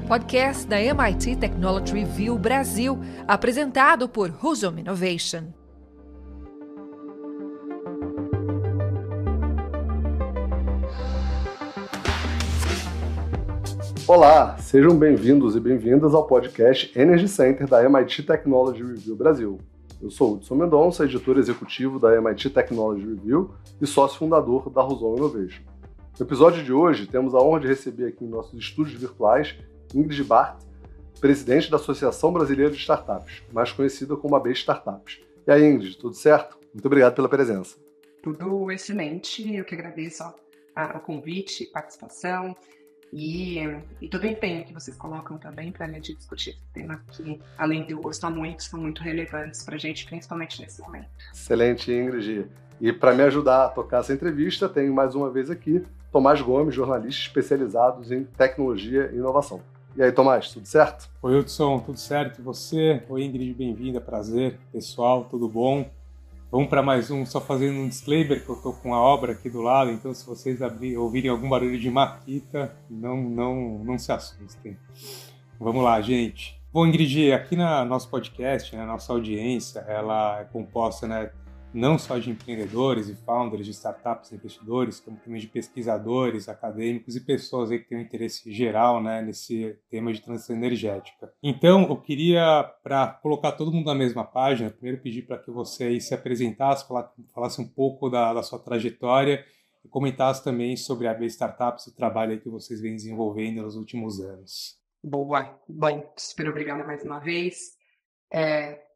podcast da MIT Technology Review Brasil, apresentado por Husum Innovation. Olá, sejam bem-vindos e bem-vindas ao podcast Energy Center da MIT Technology Review Brasil. Eu sou Hudson Mendonça, editor executivo da MIT Technology Review e sócio fundador da Husum Innovation. No episódio de hoje, temos a honra de receber aqui em nossos estúdios virtuais Ingrid Bart, presidente da Associação Brasileira de Startups, mais conhecida como AB Startups. E aí, Ingrid, tudo certo? Muito obrigado pela presença. Tudo excelente, eu que agradeço o convite, participação e todo o empenho que vocês colocam também para a gente discutir esse tema que, além de eu gostar muito, são muito relevantes para a gente, principalmente nesse momento. Excelente, Ingrid. E para me ajudar a tocar essa entrevista, tenho mais uma vez aqui Tomás Gomes, jornalista especializado em tecnologia e inovação. E aí, Tomás, tudo certo? Oi, Hudson, tudo certo? E você? Oi, Ingrid, bem-vinda, prazer. Pessoal, tudo bom? Vamos para mais um, só fazendo um disclaimer que eu estou com a obra aqui do lado, então se vocês ouvirem algum barulho de maquita, não se assustem. Vamos lá, gente. Bom, Ingrid, aqui no nosso podcast, a nossa audiência, ela é composta, não só de empreendedores e founders de startups, investidores, como também de pesquisadores, acadêmicos e pessoas aí que têm um interesse geral, nesse tema de transição energética. Então, eu queria, para colocar todo mundo na mesma página, primeiro pedir para que você aí se apresentasse, falasse um pouco da sua trajetória e comentasse também sobre a AB Startups, o trabalho aí que vocês vêm desenvolvendo nos últimos anos. Boa, bem, super obrigada mais uma vez.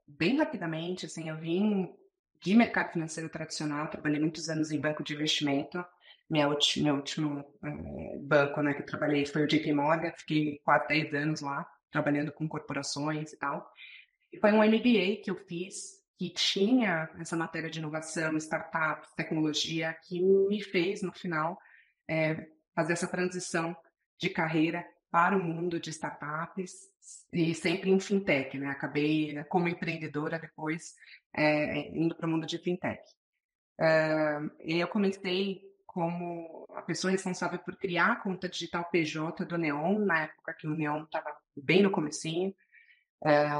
Bem rapidamente, eu vim de mercado financeiro tradicional, trabalhei muitos anos em banco de investimento. Meu último banco que eu trabalhei foi o JP Morgan, fiquei quase 10 anos lá, trabalhando com corporações e tal. E foi um MBA que eu fiz, que tinha essa matéria de inovação, startups, tecnologia, que me fez, no final, fazer essa transição de carreira para o mundo de startups e sempre em fintech, Acabei como empreendedora depois indo para o mundo de fintech. E eu comecei como a pessoa responsável por criar a conta digital PJ do Neon, na época que o Neon estava bem no comecinho,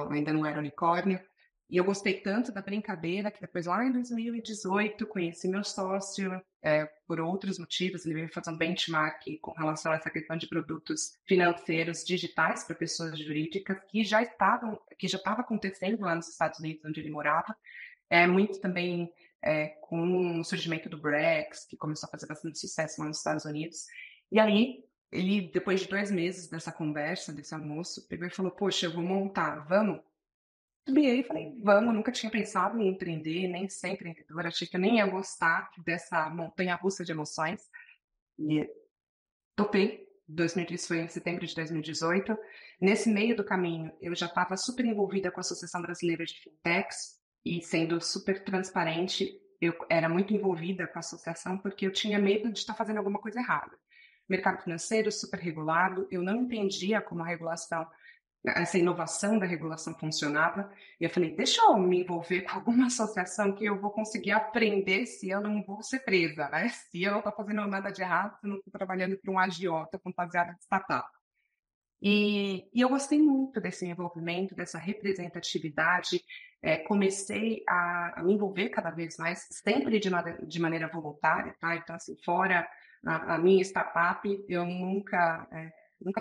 ainda não era unicórnio. E eu gostei tanto da brincadeira que depois, lá em 2018, conheci meu sócio, por outros motivos. Ele veio fazer um benchmark com relação a essa questão de produtos financeiros digitais para pessoas jurídicas que já estava acontecendo lá nos Estados Unidos, onde ele morava. Muito também com o surgimento do Brex, que começou a fazer bastante sucesso lá nos Estados Unidos. E aí, ele, depois de 2 meses dessa conversa, desse almoço, pegou e falou, poxa, eu vou montar, vamos? E aí falei, vamos, nunca tinha pensado em empreender, nem ser empreendedora, achei que eu nem ia gostar dessa montanha-russa de emoções. E topei, foi em setembro de 2018. Nesse meio do caminho, eu já estava super envolvida com a Associação Brasileira de Fintechs e sendo super transparente, eu era muito envolvida com a associação porque eu tinha medo de estar fazendo alguma coisa errada. Mercado financeiro super regulado, eu não entendia como a regulação, essa inovação da regulação funcionava, e eu falei, deixa eu me envolver com alguma associação que eu vou conseguir aprender se eu não vou ser presa, Se eu não estou fazendo nada de errado, se eu não estou trabalhando para um agiota fantasiado de startup. E eu gostei muito desse envolvimento, dessa representatividade, comecei a me envolver cada vez mais, sempre de maneira voluntária, tá? Então, fora a minha startup, eu nunca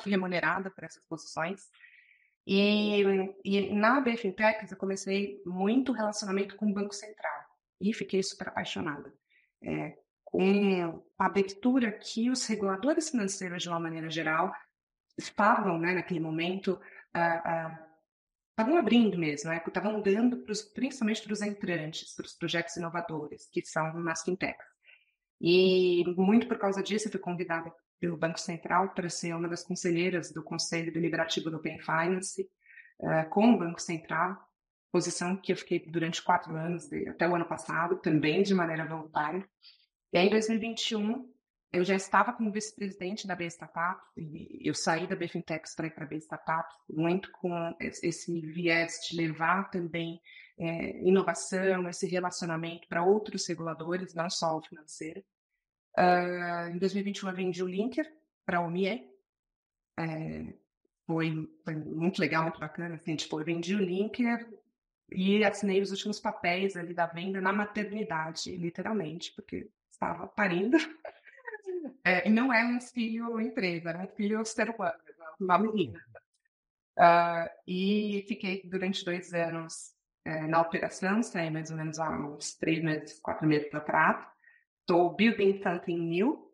fui remunerada por essas posições. E na AB Fintechs eu comecei muito relacionamento com o Banco Central e fiquei super apaixonada com a abertura que os reguladores financeiros, de uma maneira geral, estavam, naquele momento, estavam abrindo mesmo, estavam dando, principalmente para os entrantes, para os projetos inovadores, que são nas fintechs. E muito por causa disso eu fui convidada pelo Banco Central para ser uma das conselheiras do Conselho Deliberativo do Open Finance, com o Banco Central, posição que eu fiquei durante 4 anos, até o ano passado, também de maneira voluntária. E aí, em 2021, eu já estava como vice-presidente da B Startup, e eu saí da B Fintechs para ir para a B Startup, muito com esse viés de levar também inovação, esse relacionamento para outros reguladores, não só o financeiro. Em 2021, eu vendi o Linker para a OMIE, foi muito legal, muito bacana, assim, tipo, eu vendi o Linker e assinei os últimos papéis ali da venda na maternidade, literalmente, porque estava parindo. E não é um filho empresa, era um filho ser humano, uma menina. E fiquei durante 2 anos na operação, saí mais ou menos há uns 3 meses, 4 meses atrás. Estou building something new.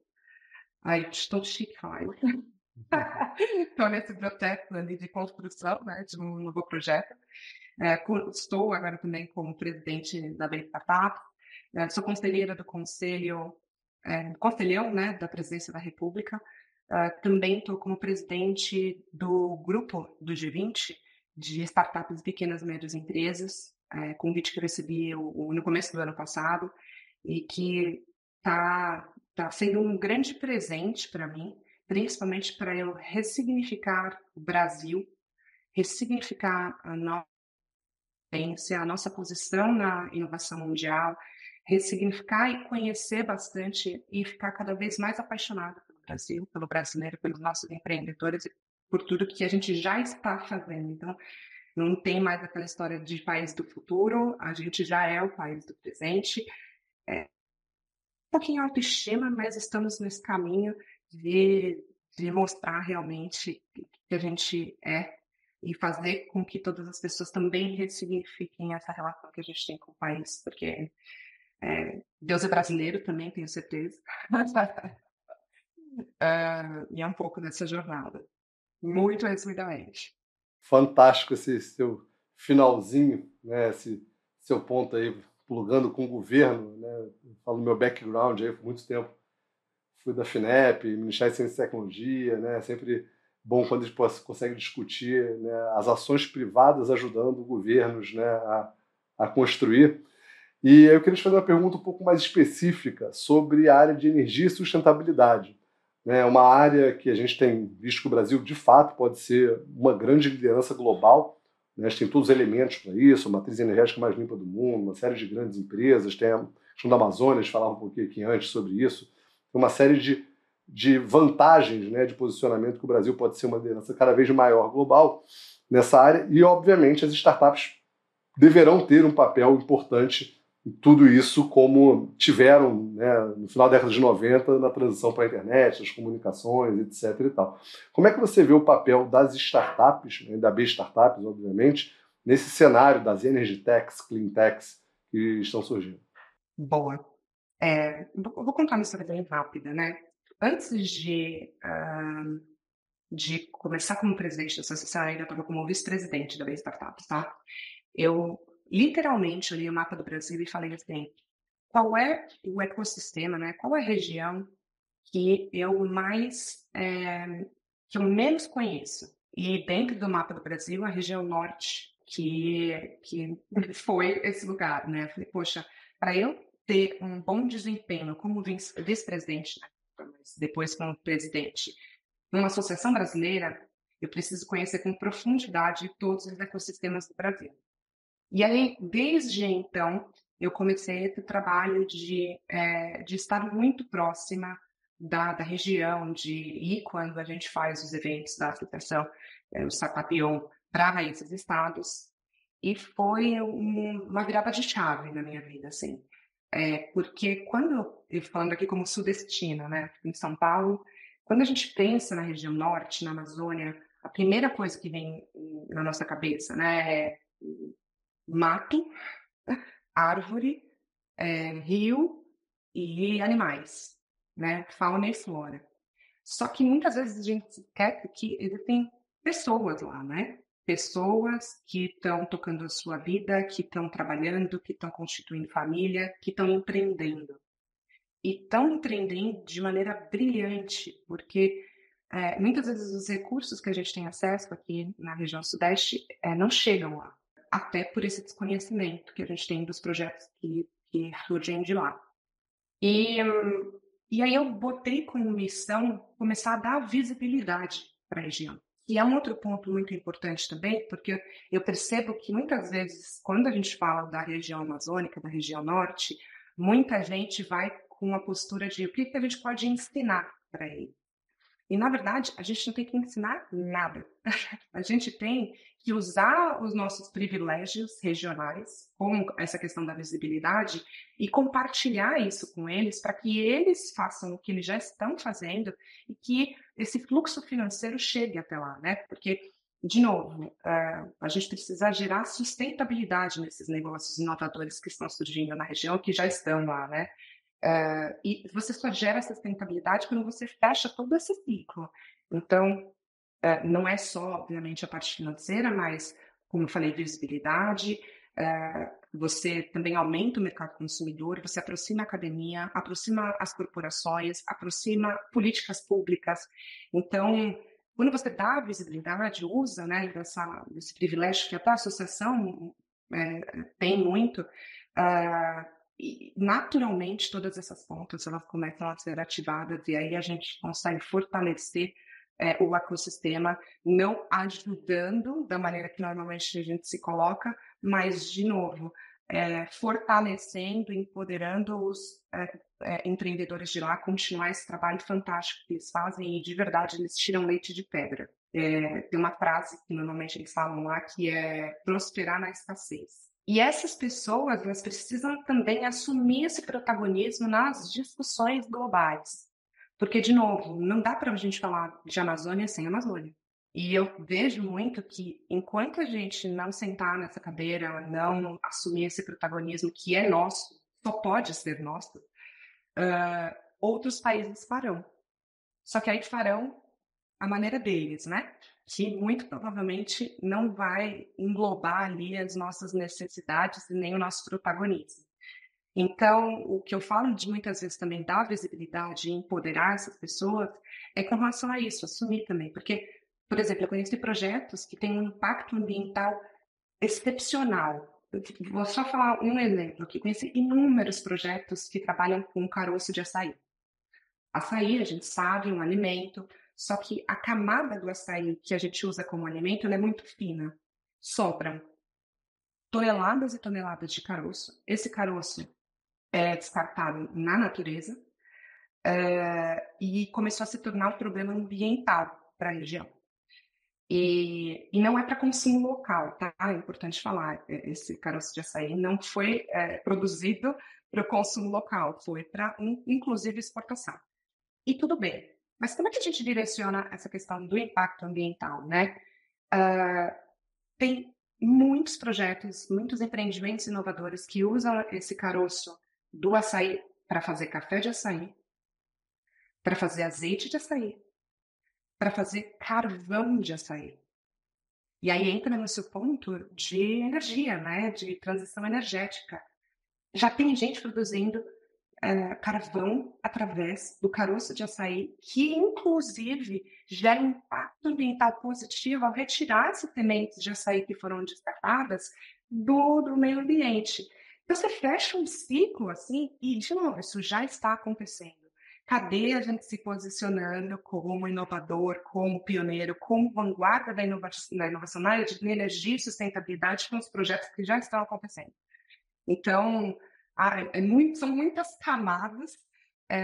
Ai, estou chique, ai. Estou nesse processo ali de construção, né, de um novo projeto. Estou agora também como presidente da Bem Startup. Sou conselheira do conselho, conselhão, né, da Presidência da República. Também estou como presidente do grupo do G20 de startups pequenas e médias empresas, convite que eu recebi no começo do ano passado e que está sendo um grande presente para mim, principalmente para eu ressignificar o Brasil, ressignificar a nossa posição na inovação mundial, ressignificar e conhecer bastante e ficar cada vez mais apaixonada pelo Brasil, pelo brasileiro, pelos nossos empreendedores e por tudo que a gente já está fazendo. Então, não tem mais aquela história de país do futuro, a gente já é o país do presente. Um pouquinho autoestima, mas estamos nesse caminho de mostrar realmente que a gente é e fazer com que todas as pessoas também ressignifiquem essa relação que a gente tem com o país, porque Deus é brasileiro também, tenho certeza. E é um pouco dessa jornada. Muito resumidamente. Fantástico esse seu finalzinho, né? Esse seu ponto aí, plugando com o governo, né? Eu falo meu background aí por muito tempo. Fui da FINEP, Ministério de Ciência e Tecnologia, né? Sempre bom quando a gente consegue discutir, né, as ações privadas ajudando governos, né, a construir. E eu queria te fazer uma pergunta um pouco mais específica sobre a área de energia e sustentabilidade. É uma área que a gente tem visto que o Brasil, de fato, pode ser uma grande liderança global. A gente tem todos os elementos para isso, a matriz energética mais limpa do mundo, uma série de grandes empresas, tem a questão da Amazônia, a gente falava um pouquinho aqui antes sobre isso, tem uma série de vantagens, né, de posicionamento que o Brasil pode ser uma liderança cada vez maior global nessa área e, obviamente, as startups deverão ter um papel importante em tudo isso, como tiveram, né, no final da década de 90, na transição para a internet, as comunicações, etc. E tal. Como é que você vê o papel das startups, né, da B Startups, obviamente, nesse cenário das energy techs, clean techs que estão surgindo? Boa. Vou contar uma história bem rápida, né? Antes de começar como presidente da associação, eu ainda estava como vice-presidente da Bem Startups, tá? Eu literalmente olhei o mapa do Brasil e falei assim, qual é o ecossistema, né? Qual é a região que eu menos conheço? E dentro do mapa do Brasil, a região norte, que foi esse lugar, né? Eu falei, poxa, para eu ter um bom desempenho como vice-presidente, né? Mas depois como presidente, numa associação brasileira, eu preciso conhecer com profundidade todos os ecossistemas do Brasil. E aí, desde então, eu comecei esse trabalho de estar muito próxima da região, de ir quando a gente faz os eventos da associação, o Sapapion, para esses estados. E foi uma virada de chave na minha vida, assim. Porque eu falando aqui como sudestina, né, em São Paulo, quando a gente pensa na região norte, na Amazônia, a primeira coisa que vem na nossa cabeça, né, é mato, árvore, rio e animais, né, fauna e flora. Só que muitas vezes a gente quer que existem pessoas lá, né? Pessoas que estão tocando a sua vida, que estão trabalhando, que estão constituindo família, que estão empreendendo. E estão empreendendo de maneira brilhante, porque muitas vezes os recursos que a gente tem acesso aqui na região sudeste não chegam lá, até por esse desconhecimento que a gente tem dos projetos que surgem de lá. E aí eu botei como missão começar a dar visibilidade para a região. E é um outro ponto muito importante também, porque eu percebo que muitas vezes, quando a gente fala da região amazônica, da região norte, muita gente vai com uma postura de o que a gente pode ensinar para ele. E, na verdade, a gente não tem que ensinar nada. A gente tem que usar os nossos privilégios regionais, com essa questão da visibilidade, e compartilhar isso com eles para que eles façam o que eles já estão fazendo e que esse fluxo financeiro chegue até lá, né? Porque, de novo, a gente precisa gerar sustentabilidade nesses negócios inovadores que estão surgindo na região, que já estão lá, né? E você só gera sustentabilidade quando você fecha todo esse ciclo. Então, não é só, obviamente, a parte financeira, mas, como eu falei, visibilidade, você também aumenta o mercado consumidor, você aproxima a academia, aproxima as corporações, aproxima políticas públicas. Então, quando você dá visibilidade, usa, né, desse privilégio que até a associação tem muito, e naturalmente todas essas pontas elas começam a ser ativadas e aí a gente consegue fortalecer o ecossistema, não ajudando da maneira que normalmente a gente se coloca, mas, de novo, fortalecendo, empoderando os empreendedores de lá a continuar esse trabalho fantástico que eles fazem e, de verdade, eles tiram leite de pedra. Tem uma frase que normalmente eles falam lá que é prosperar na escassez. E essas pessoas, elas precisam também assumir esse protagonismo nas discussões globais. Porque, de novo, não dá para a gente falar de Amazônia sem Amazônia. E eu vejo muito que, enquanto a gente não sentar nessa cadeira, não assumir esse protagonismo que é nosso, só pode ser nosso, outros países farão. Só que aí farão a maneira deles, né? Que muito provavelmente não vai englobar ali as nossas necessidades e nem o nosso protagonismo. Então, o que eu falo de muitas vezes também dar visibilidade e empoderar essas pessoas é com relação a isso, assumir também. Porque, por exemplo, eu conheci projetos que têm um impacto ambiental excepcional. Eu vou só falar um exemplo aqui. Conheci inúmeros projetos que trabalham com caroço de açaí. Açaí, a gente sabe, é um alimento, só que a camada do açaí que a gente usa como alimento ela é muito fina. Sobram toneladas e toneladas de caroço. Esse caroço é descartado na natureza e começou a se tornar um problema ambiental para a região. E não é para consumo local, tá? É importante falar, esse caroço de açaí não foi produzido para o consumo local, foi para, inclusive, exportação. E tudo bem, mas como é que a gente direciona essa questão do impacto ambiental, né? Tem muitos projetos, muitos empreendimentos inovadores que usam esse caroço do açaí para fazer café de açaí, para fazer azeite de açaí, para fazer carvão de açaí. E aí entra no seu ponto de energia, né? De transição energética. Já tem gente produzindo carvão através do caroço de açaí, que inclusive gera um impacto ambiental positivo ao retirar essas sementes de açaí que foram descartadas do meio ambiente. Então você fecha um ciclo assim e, de novo, isso já está acontecendo. Cadê a gente se posicionando como inovador, como pioneiro, como vanguarda da inovação na área de energia e sustentabilidade com os projetos que já estão acontecendo? Então, são muitas camadas,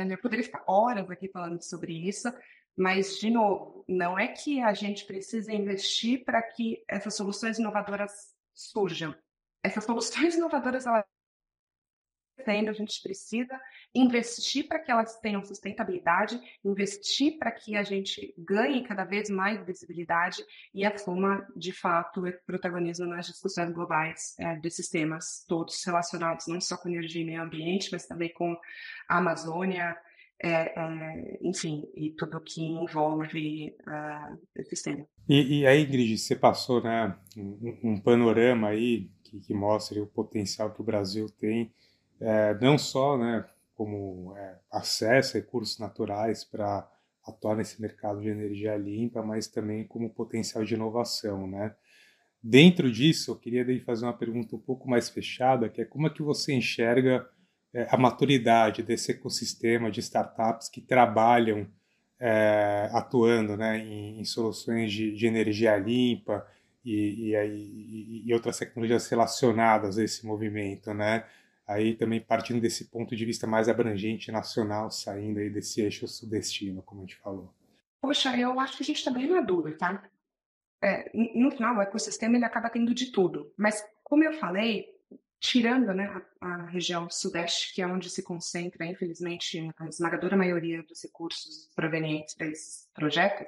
eu poderia ficar horas aqui falando sobre isso, mas, de novo, não é que a gente precisa investir para que essas soluções inovadoras surjam. Essas soluções inovadoras, a gente precisa investir para que elas tenham sustentabilidade, investir para que a gente ganhe cada vez mais visibilidade e assuma, de fato, o protagonismo nas discussões globais desses temas, todos relacionados não só com energia e meio ambiente, mas também com a Amazônia, enfim, e tudo que envolve esses temas. E aí, Ingrid, você passou, né, um panorama aí que mostra o potencial que o Brasil tem, não só, né, como acesso a recursos naturais para atuar nesse mercado de energia limpa, mas também como potencial de inovação, né? Dentro disso, eu queria daí fazer uma pergunta um pouco mais fechada, que é como é que você enxerga a maturidade desse ecossistema de startups que trabalham atuando, né, em soluções de energia limpa e outras tecnologias relacionadas a esse movimento, né? Aí também partindo desse ponto de vista mais abrangente nacional, saindo aí desse eixo sudestino, como a gente falou. Poxa, eu acho que a gente está bem maduro, tá? No final, o ecossistema ele acaba tendo de tudo. Mas, como eu falei, tirando, né, a região sudeste, que é onde se concentra, infelizmente, a esmagadora maioria dos recursos provenientes desses projetos,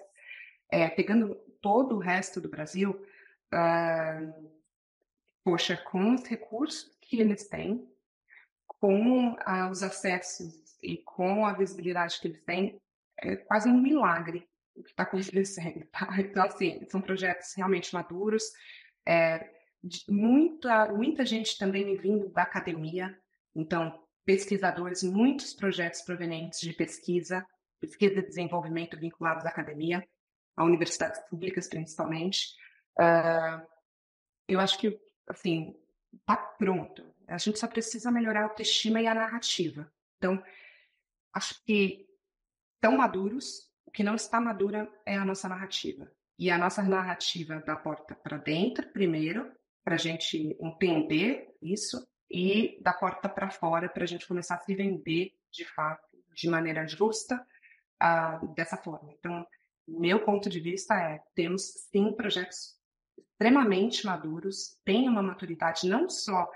pegando todo o resto do Brasil, ah, poxa, com os recursos que eles têm, com os acessos e com a visibilidade que eles têm, é quase um milagre o que está acontecendo, tá? Então, assim, são projetos realmente maduros, muita gente também vindo da academia, então, pesquisadores, muitos projetos provenientes de pesquisa e desenvolvimento vinculados à academia, a universidades públicas principalmente. Eu acho que, assim, tá pronto. A gente só precisa melhorar a autoestima e a narrativa. Então, acho que estão maduros. O que não está madura é a nossa narrativa. E a nossa narrativa da porta para dentro, primeiro, para a gente entender isso, e da porta para fora, para a gente começar a se vender, de fato, de maneira justa, dessa forma. Então, meu ponto de vista temos, sim, projetos extremamente maduros, têm uma maturidade não só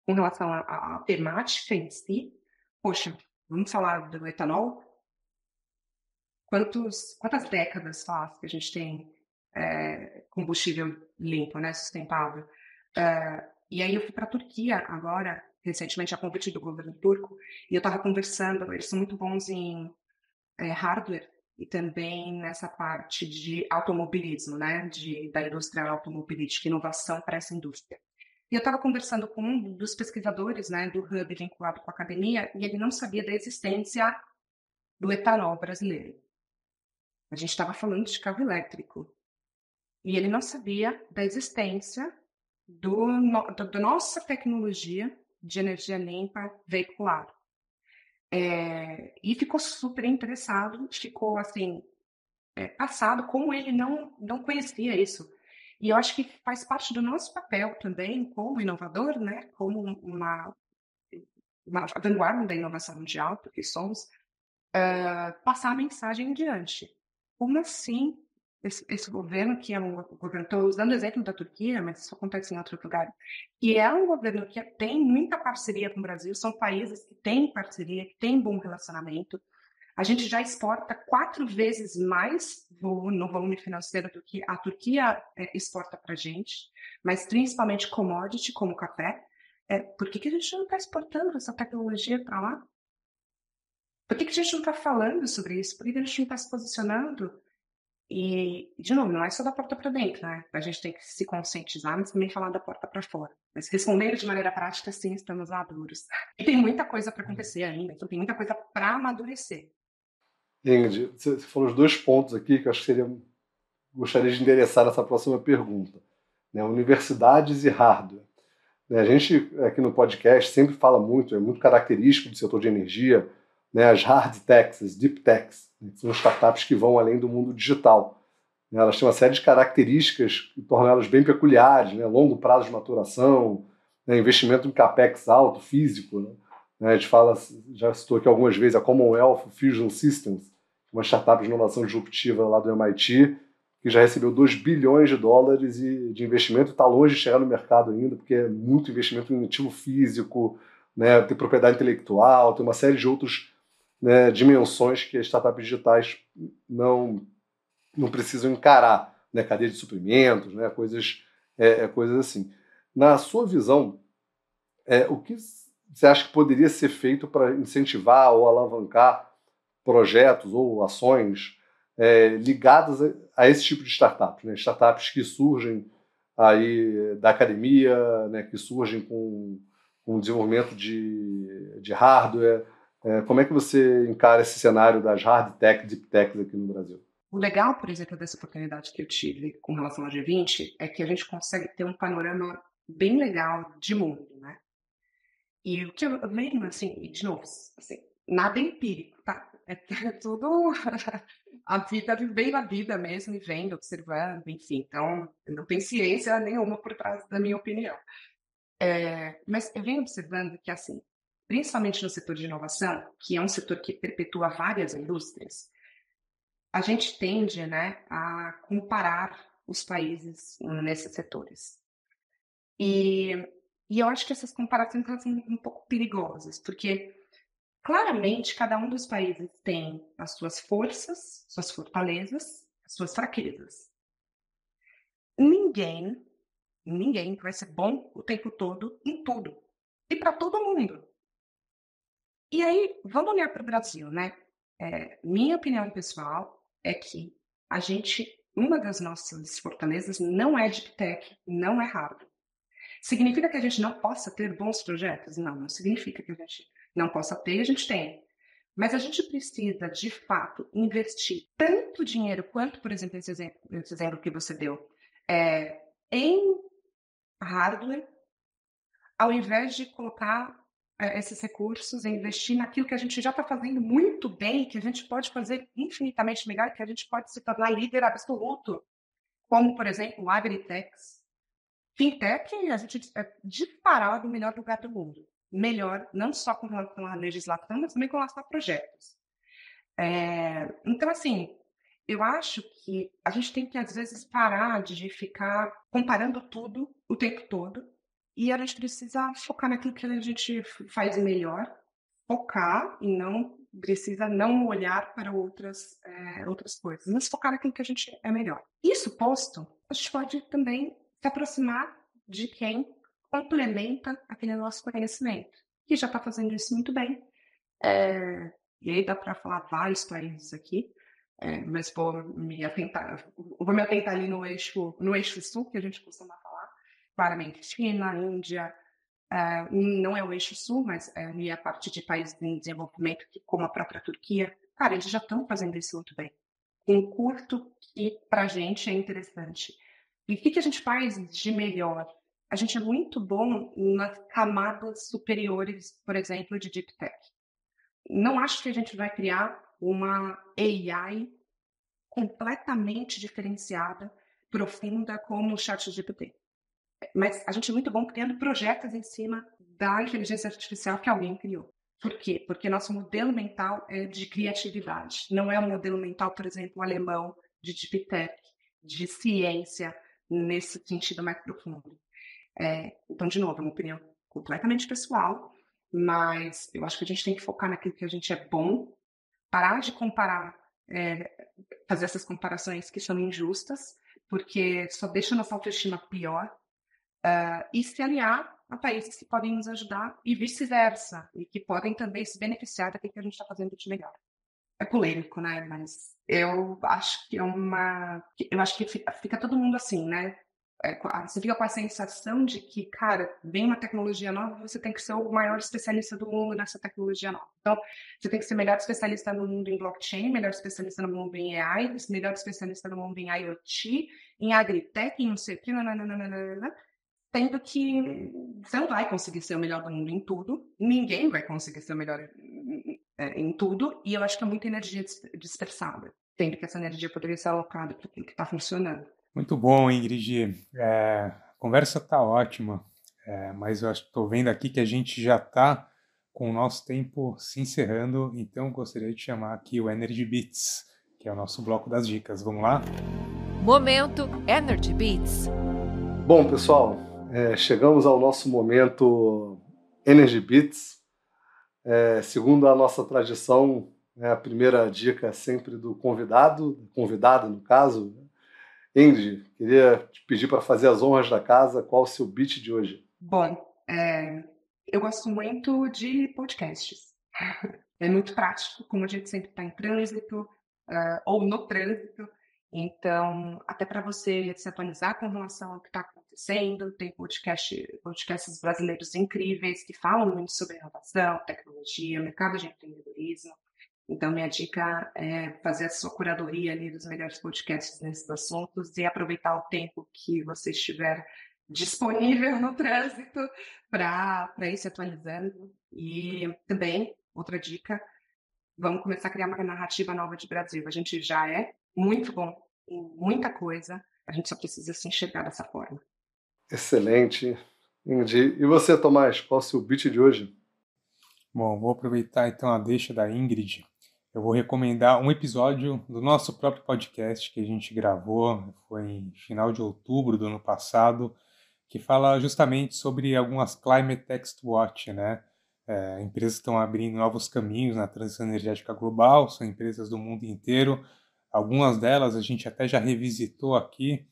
com relação à temática em si. Poxa, vamos falar do etanol? Quantas décadas faz que a gente tem combustível limpo, né, sustentável? E aí eu fui para a Turquia agora, recentemente, a convite do governo turco, e eu estava conversando, eles são muito bons em hardware e também nessa parte de automobilismo, né, da indústria automobilística, inovação para essa indústria. E eu estava conversando com um dos pesquisadores, né, do hub vinculado com a academia, e ele não sabia da existência do etanol brasileiro. A gente estava falando de carro elétrico. E ele não sabia da existência da nossa tecnologia de energia limpa veicular. E ficou super interessado, ficou assim, passado, como ele não conhecia isso. E eu acho que faz parte do nosso papel também, como inovador, né? Como uma vanguarda da inovação mundial, porque somos, passar a mensagem adiante. Como assim esse governo, que é um governo, estou usando o exemplo da Turquia, mas isso acontece em outros lugares, que é um governo que tem muita parceria com o Brasil, são países que têm parceria, que têm bom relacionamento. A gente já exporta 4 vezes mais no volume financeiro do que a Turquia exporta para a gente, mas principalmente commodity, como café. Por que a gente não está exportando essa tecnologia para lá? Por que a gente não está falando sobre isso? Por que a gente não está se posicionando? E, de novo, não é só da porta para dentro, né? A gente tem que se conscientizar, mas também falar da porta para fora. Mas respondendo de maneira prática, sim, estamos maduros. E tem muita coisa para acontecer ainda, então tem muita coisa para amadurecer. Ingrid, você falou os 2 pontos aqui que eu acho que gostaria de endereçar nessa próxima pergunta. Né? Universidades e hardware. Né? A gente, aqui no podcast, sempre fala muito, é muito característico do setor de energia, né? As hard techs, as deep techs, né? Que são startups que vão além do mundo digital. Né? Elas têm uma série de características que tornam elas bem peculiares, né? Longo prazo de maturação, né? Investimento em capex alto, físico. Né? A gente fala, já citou aqui algumas vezes, a Commonwealth Fusion Systems, uma startup de inovação disruptiva lá do MIT, que já recebeu $2 bilhões de investimento, está longe de chegar no mercado ainda, porque é muito investimento em ativo físico, né, tem propriedade intelectual, tem uma série de outras, né, dimensões que as startups digitais não precisam encarar, né, cadeia de suprimentos, né, coisas assim. Na sua visão, o que você acha que poderia ser feito para incentivar ou alavancar projetos ou ações ligadas a esse tipo de startups, né? Startups que surgem aí da academia, né? Que surgem com o desenvolvimento de hardware. Como é que você encara esse cenário das hard tech, deep techs aqui no Brasil? O legal, por exemplo, dessa oportunidade que eu tive com relação ao G20 é que a gente consegue ter um panorama bem legal de mundo, né? E o que eu lembro, assim, de novo, assim, nada empírico, tá? É tudo a vida, vivendo a vida mesmo, e vendo, observando, enfim. Então, não tem ciência nenhuma por trás da minha opinião. Mas eu venho observando que, assim, principalmente no setor de inovação, que é um setor que perpetua várias indústrias, a gente tende, né, a comparar os países nesses setores. E eu acho que essas comparações elas são um pouco perigosas, porque claramente cada um dos países tem as suas forças, suas fortalezas, as suas fraquezas. Ninguém vai ser bom o tempo todo em tudo. E para todo mundo. E aí, vamos olhar para o Brasil, né? Minha opinião pessoal é que uma das nossas fortalezas não é Deep Tech, não é hardware. Significa que a gente não possa ter bons projetos? Não significa que a gente não possa ter, a gente tem. Mas a gente precisa, de fato, investir tanto dinheiro quanto, por exemplo, esse exemplo que você deu, em hardware, ao invés de colocar esses recursos e investir naquilo que a gente já está fazendo muito bem, que a gente pode fazer infinitamente melhor, que a gente pode se tornar líder absoluto, como, por exemplo, agritechs. Fintech, a gente é disparado o melhor lugar do mundo. Melhor, não só com relação à legislação, mas também com relação a projetos. Então, assim, eu acho que a gente tem que, às vezes, parar de ficar comparando tudo o tempo todo e a gente precisa focar naquilo que a gente faz melhor, focar e não precisa não olhar para outras coisas, mas focar naquilo que a gente é melhor. Isso posto, a gente pode também se aproximar de quem complementa aquele nosso conhecimento, que já está fazendo isso muito bem. E aí dá para falar vários países aqui, mas vou me atentar ali no eixo sul, que a gente costuma falar. Claramente, China, Índia, não é o eixo sul, mas é a parte de países em desenvolvimento, como a própria Turquia. Cara, eles já estão fazendo isso muito bem. Um curto que para a gente é interessante. E o que a gente faz de melhor? A gente é muito bom nas camadas superiores, por exemplo, de Deep Tech. Não acho que a gente vai criar uma AI completamente diferenciada, profunda, como o ChatGPT. Mas a gente é muito bom criando projetos em cima da inteligência artificial que alguém criou. Por quê? Porque nosso modelo mental é de criatividade. Não é um modelo mental, por exemplo, alemão, de Deep Tech, de ciência, nesse sentido mais profundo. Então, de novo, é uma opinião completamente pessoal, mas eu acho que a gente tem que focar naquilo que a gente é bom, parar de comparar, fazer essas comparações que são injustas, porque só deixa nossa autoestima pior, e se aliar a países que podem nos ajudar e vice-versa, e que podem também se beneficiar daquilo que a gente está fazendo de melhor. É polêmico, né? Mas eu acho que eu acho que fica todo mundo assim, né? Você fica com a sensação de que, cara, vem uma tecnologia nova, você tem que ser o maior especialista do mundo nessa tecnologia nova. Então, você tem que ser melhor especialista no mundo em blockchain, melhor especialista no mundo em AI, melhor especialista no mundo em IoT, em agritech, em não sei o que, tendo que você não vai conseguir ser o melhor do mundo em tudo, ninguém vai conseguir ser o melhor em tudo, e eu acho que é muita energia dispersada, tendo que essa energia poderia ser alocada para aquilo que está funcionando. Muito bom, Ingrid. A conversa está ótima, mas eu estou vendo aqui que a gente já está com o nosso tempo se encerrando, então gostaria de chamar aqui o Energy Beats, que é o nosso bloco das dicas. Vamos lá? Momento Energy Beats. Bom, pessoal, chegamos ao nosso momento Energy Beats. Segundo a nossa tradição, a primeira dica é sempre do convidada no caso. Ingrid, queria te pedir para fazer as honras da casa. Qual o seu beat de hoje? Bom, eu gosto muito de podcasts. É muito prático, como a gente sempre está em trânsito ou no trânsito. Então, até para você se atualizar com relação ao que está acontecendo, tem podcasts brasileiros incríveis que falam muito sobre inovação, tecnologia, mercado de empreendedorismo. Então, minha dica é fazer a sua curadoria ali dos melhores podcasts nesses assuntos e aproveitar o tempo que você estiver disponível no trânsito para ir se atualizando. E também, outra dica, vamos começar a criar uma narrativa nova de Brasil. A gente já é muito bom em muita coisa, a gente só precisa se enxergar dessa forma. Excelente, Ingrid. E você, Tomás, qual o seu beat de hoje? Bom, vou aproveitar então a deixa da Ingrid. eu vou recomendar um episódio do nosso próprio podcast que a gente gravou, foi em final de outubro do ano passado, que fala justamente sobre algumas Climate Text Watch, né? Empresas estão abrindo novos caminhos na transição energética global, são empresas do mundo inteiro. Algumas delas a gente até já revisitou aqui,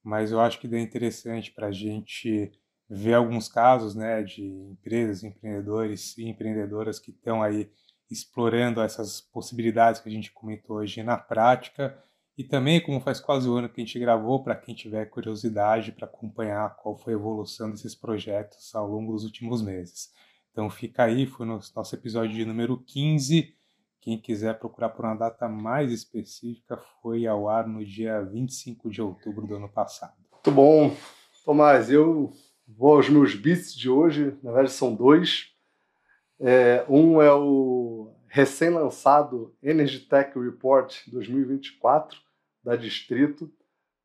mas eu acho que é interessante para a gente ver alguns casos, né, de empresas, empreendedores e empreendedoras que estão aí explorando essas possibilidades que a gente comentou hoje na prática. E também, como faz quase um ano que a gente gravou, para quem tiver curiosidade para acompanhar qual foi a evolução desses projetos ao longo dos últimos meses. Então fica aí, foi o nosso episódio de número 15. Quem quiser procurar por uma data mais específica, foi ao ar no dia 25 de outubro do ano passado. Muito bom. Tomás, eu vou aos meus bits de hoje, na verdade são dois. Um é o recém-lançado Energy Tech Report 2024 da Distrito.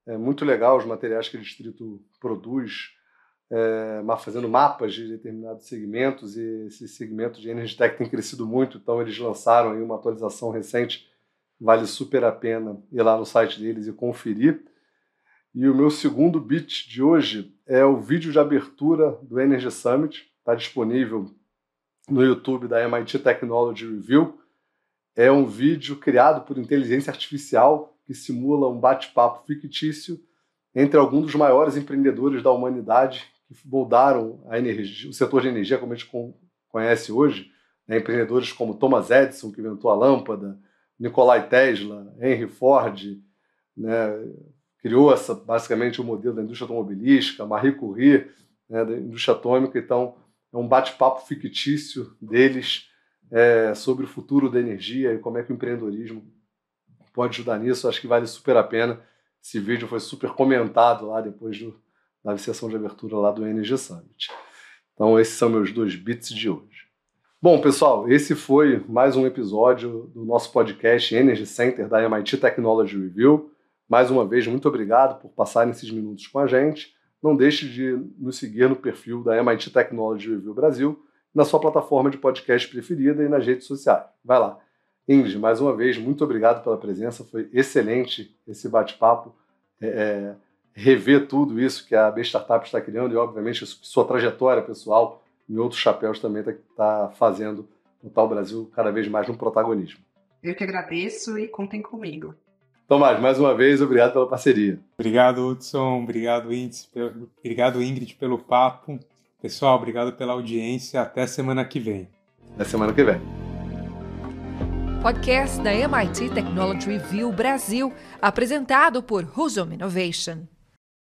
É muito legal os materiais que a Distrito produz, fazendo mapas de determinados segmentos, e esse segmento de Energy Tech tem crescido muito, então eles lançaram aí uma atualização recente, vale super a pena ir lá no site deles e conferir. E o meu segundo bit de hoje é o vídeo de abertura do Energy Summit, está disponível no YouTube da MIT Technology Review. É um vídeo criado por inteligência artificial que simula um bate-papo fictício entre alguns dos maiores empreendedores da humanidade que moldaram a energia, o setor de energia como a gente conhece hoje, né? Empreendedores como Thomas Edison, que inventou a lâmpada, Nikola Tesla, Henry Ford, né? Criou basicamente o modelo da indústria automobilística, Marie Curie, né? Da indústria atômica. Então, é um bate-papo fictício deles sobre o futuro da energia e como é que o empreendedorismo pode ajudar nisso. Acho que vale super a pena. Esse vídeo foi super comentado lá depois da sessão de abertura lá do Energy Summit. Então, esses são meus 2 bits de hoje. Bom, pessoal, esse foi mais um episódio do nosso podcast Energy Center da MIT Technology Review. Mais uma vez, muito obrigado por passarem esses minutos com a gente. Não deixe de nos seguir no perfil da MIT Technology Review Brasil, na sua plataforma de podcast preferida e nas redes sociais. Vai lá. Ingrid, mais uma vez, muito obrigado pela presença. Foi excelente esse bate-papo. Rever tudo isso que a B Startup está criando e, obviamente, sua trajetória pessoal em outros chapéus também está fazendo botar o Brasil cada vez mais no protagonismo. Eu que agradeço e contem comigo. Tomás, mais uma vez, obrigado pela parceria. Obrigado, Hudson. Obrigado, Ingrid, pelo papo. Pessoal, obrigado pela audiência. Até semana que vem. Até semana que vem. Podcast da MIT Technology Review Brasil, apresentado por Husum Innovation.